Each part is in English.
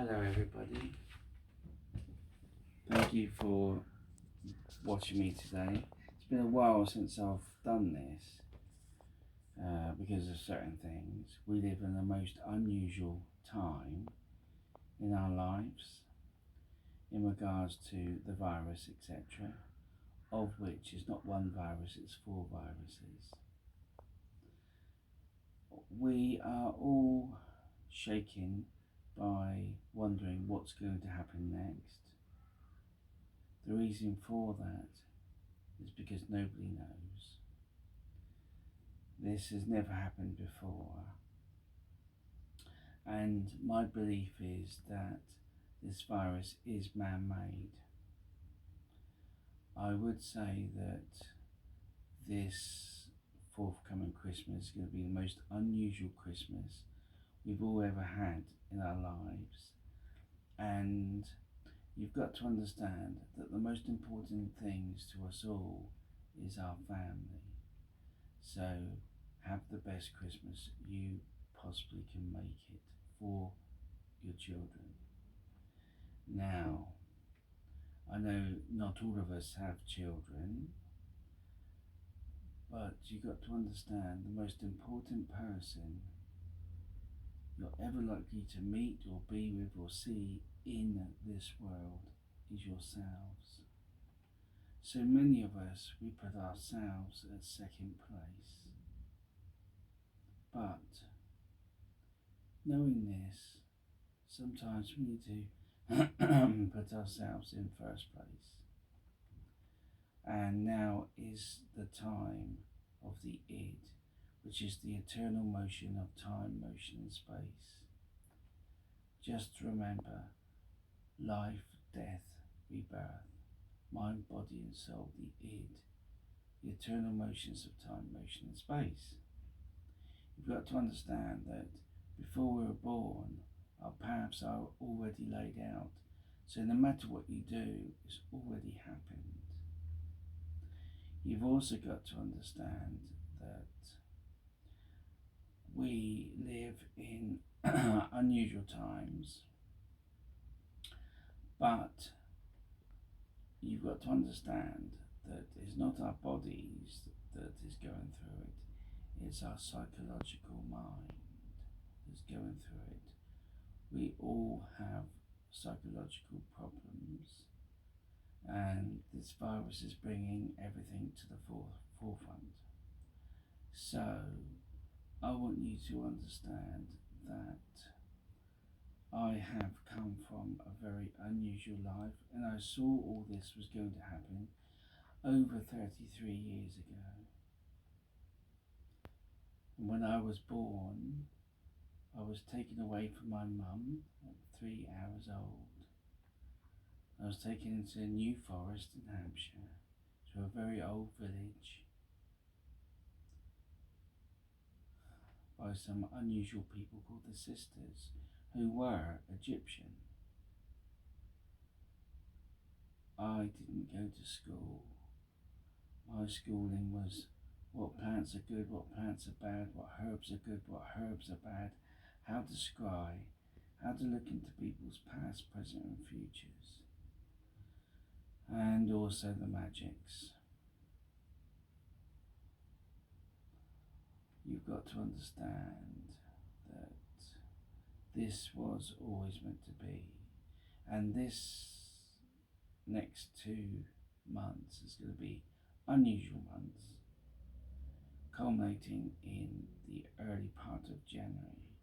Hello, everybody. Thank you for watching me today. It's been a while since I've done this because of certain things. We live in the most unusual time in our lives in regards to the virus, etc., of which is not one virus, it's 4 viruses. We are all shaken by wondering what's going to happen next. The reason for that is because nobody knows. This has never happened before, and my belief is that this virus is man-made. I would say that this forthcoming Christmas is going to be the most unusual Christmas we've all ever had in our lives, and you've got to understand that the most important things to us all is our family. So have the best Christmas you possibly can make it for your children. Now, I know not all of us have children, but you've got to understand the most important person you're ever likely to meet or be with or see in this world is yourselves. So many of us, we put ourselves at second place. But knowing this, sometimes we need to put ourselves in first place. And now is the time of the id, which is the eternal motion of time, motion and space. Just remember, life, death, rebirth, mind, body and soul, the id, the eternal motions of time, motion and space. You've got to understand that before we were born, our paths are already laid out. So no matter what you do, it's already happened. You've also got to understand that we live in unusual times, but you've got to understand that it's not our bodies that is going through it, it's our psychological mind that's going through it. We all have psychological problems, and this virus is bringing everything to the forefront. So I want you to understand that I have come from a very unusual life, and I saw all this was going to happen over 33 years ago. And when I was born, I was taken away from my mum at 3 hours old. I was taken into a New Forest in Hampshire, to a very old village, by some unusual people called the Sisters, who were Egyptian. I didn't go to school. My schooling was what plants are good, what plants are bad, what herbs are good, what herbs are bad, how to scry, how to look into people's past, present and futures, and also the magics. You've got to understand that this was always meant to be, and this next 2 months is going to be unusual months, culminating in the early part of January.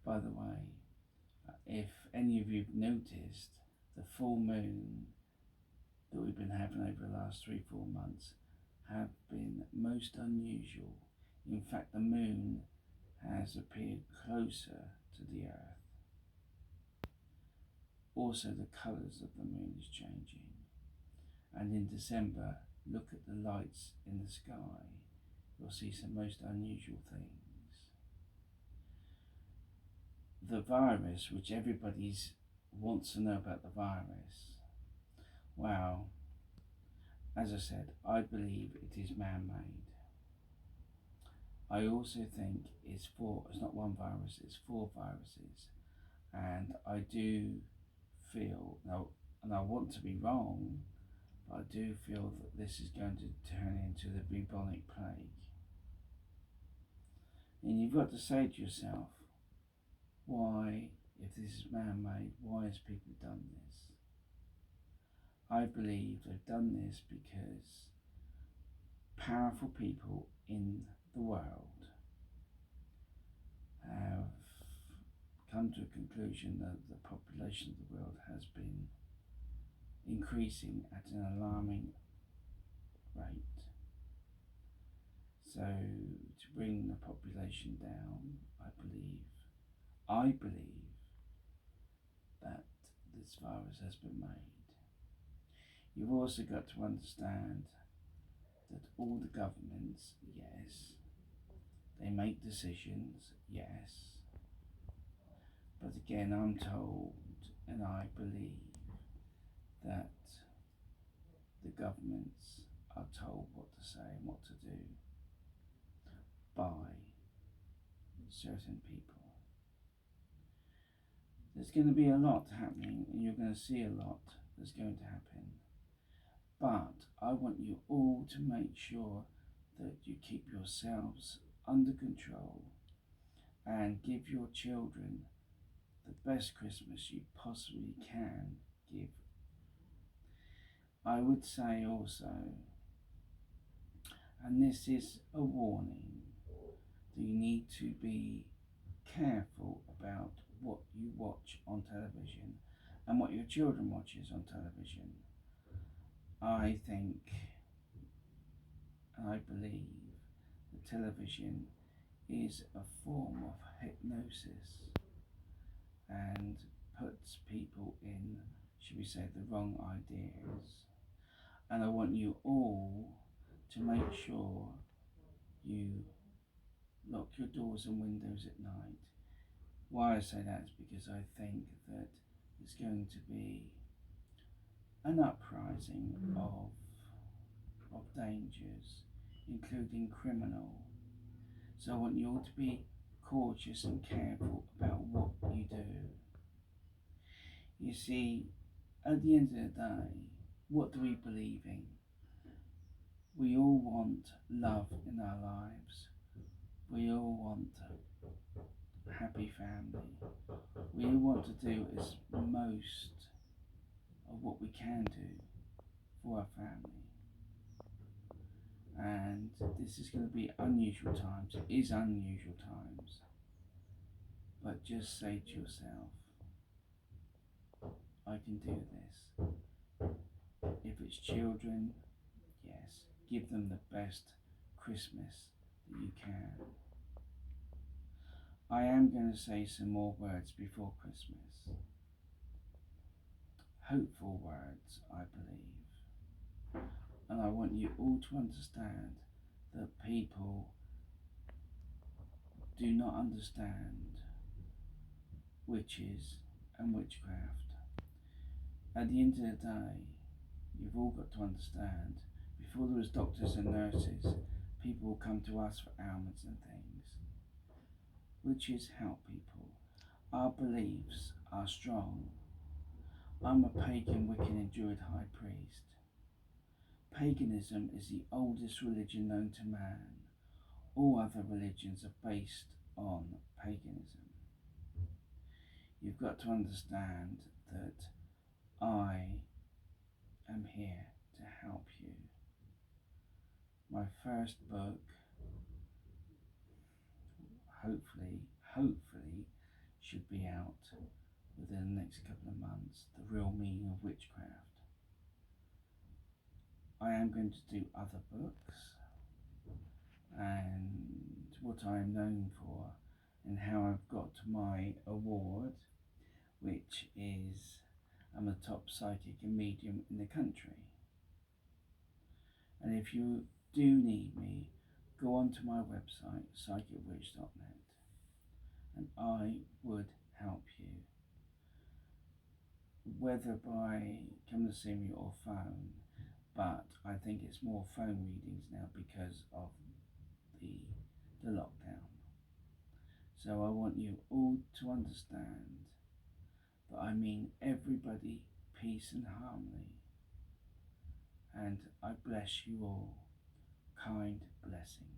By the way, if any of you have noticed, the full moon that we've been having over the last 3-4 months have been most unusual. In fact, the moon has appeared closer to the earth. Also, the colours of the moon is changing. And in December, look at the lights in the sky. You'll see some most unusual things. The virus, which everybody wants to know about the virus, well, as I said, I believe it is man-made. I also think it's not one virus, it's 4 viruses. And I do feel now, and I want to be wrong, but I do feel that this is going to turn into the bubonic plague. And you've got to say to yourself, why, if this is man-made, why has people done this? I believe they've done this because powerful people in the world have come to a conclusion that the population of the world has been increasing at an alarming rate. So to bring the population down, I believe that this virus has been made. You've also got to understand that all the governments, yes, they make decisions, yes, but again I'm told and I believe that the governments are told what to say and what to do by certain people. There's going to be a lot happening and you're going to see a lot that's going to happen. But I want you all to make sure that you keep yourselves under control and give your children the best Christmas you possibly can give. I would say also, and this is a warning, that you need to be careful about what you watch on television and what your children watches on television. I think and I believe that television is a form of hypnosis and puts people in, should we say, the wrong ideas. And I want you all to make sure you lock your doors and windows at night. Why I say that is because I think that it's going to be an uprising of dangers, including criminal. So I want you all to be cautious and careful about what you do. You see, at the end of the day, what do we believe in? We all want love in our lives. We all want a happy family. We all want to do as most of what we can do for our family. And this is going to be unusual times. It is unusual times. But just say to yourself, I can do this. If it's children, yes, give them the best Christmas that you can. I am going to say some more words before Christmas. Hopeful words, I believe. And I want you all to understand that people do not understand witches and witchcraft. At the end of the day, you've all got to understand, before there was doctors and nurses, people will come to us for ailments and things. Witches help people. Our beliefs are strong. I'm a pagan, Wiccan and Druid high priest. Paganism is the oldest religion known to man. All other religions are based on paganism. You've got to understand that I am here to help you. My first book, hopefully, should be out within the next couple of months, The Real Meaning of Witchcraft. I am going to do other books, and what I am known for, and how I've got my award, which is I'm the top psychic and medium in the country. And if you do need me, go onto my website, psychicwitch.net, and I would help you. Whether by come to see me or phone, but I think it's more phone readings now because of the lockdown. So I want you all to understand but I mean everybody, peace and harmony. And I bless you all. Kind blessings.